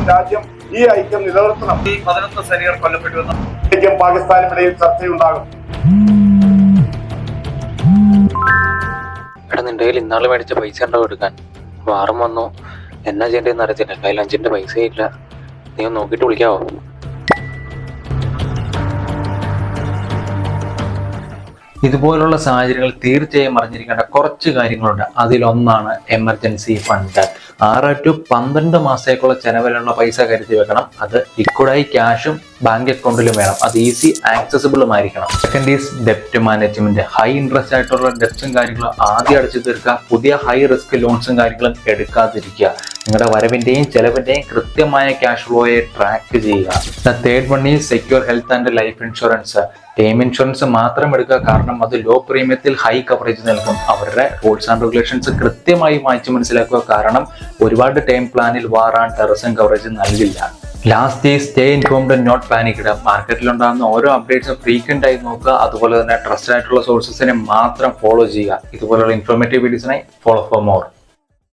രാജ്യം ഈ ഐക്യം നിലനിർത്തണം. ഈ 11 സൈനികർ കൊല്ലപ്പെട്ടുവെന്ന് ഐക്യം പാകിസ്ഥാനും ഇടയിൽ ചർച്ചയുണ്ടാകും. എടാ, നിന്റെ കയ്യിൽ ഇന്നാള് മേടിച്ച പൈസ ഉണ്ടോ എടുക്കാൻ? വാറും വന്നു, എന്നാ ചെയ്യേണ്ടതെന്ന് അറിയത്തില്ല. കയ്യിൽ 5 പൈസയില്ല. നീ ഒന്ന് നോക്കിയിട്ട് വിളിക്കാവോ? ഇതുപോലുള്ള സാഹചര്യങ്ങൾ തീർച്ചയായും അറിഞ്ഞിരിക്കേണ്ട കുറച്ച് കാര്യങ്ങളുണ്ട്. അതിലൊന്നാണ് എമർജൻസി ഫണ്ട്. 6 to 12 മാസത്തേക്കുള്ള ചെലവിലുള്ള പൈസ കരുതി വെക്കണം. അത് ലിക്വിഡായി ക്യാഷും ബാങ്ക് അക്കൗണ്ടിലും വേണം. അത് ഈസി ആക്സസിബിളും ആയിരിക്കണം. സെക്കൻഡ് ഈസ് ഡെപ്റ്റ് മാനേജ്മെന്റ്. ഹൈ ഇൻട്രസ്റ്റ് ആയിട്ടുള്ള ഡെപ്റ്റും കാര്യങ്ങളും ആദ്യം അടച്ചു തീർക്കുക. പുതിയ ഹൈ റിസ്ക് ലോൺസും കാര്യങ്ങളും എടുക്കാതിരിക്കുക. നിങ്ങളുടെ വരവിന്റെയും ചെലവിന്റെയും കൃത്യമായ ക്യാഷ് ഫ്ലോയെ ട്രാക്ക് ചെയ്യുക. Third one is secure health and life insurance. Term insurance മാത്രം എടുക്കുക, കാരണം അത് ലോ പ്രീമിയത്തിൽ ഹൈ കവറേജ് നൽകും. അവരുടെ റൂൾസ് ആൻഡ് റെഗുലേഷൻസ് കൃത്യമായി വായിച്ച് മനസ്സിലാക്കുക, കാരണം ഒരുപാട് ടേം പ്ലാനിൽ വാർ ആൻഡ് ടെററിസം കവറേജ് നൽകില്ല. Last is stay informed and not panicked. മാർക്കറ്റിലുണ്ടാകുന്ന ഓരോ അപ്ഡേറ്റ്സും ഫ്രീക്വന്റ് ആയി നോക്കുക. അതുപോലെ തന്നെ ട്രസ്റ്റഡ് ആയിട്ടുള്ള സോഴ്സസിനെ മാത്രം ഫോളോ ചെയ്യുക. ഇതുപോലുള്ള ഇൻഫോർമേറ്റീവ് വീഡിയോസിനായി ഫോളോ ഫോർ മോർ.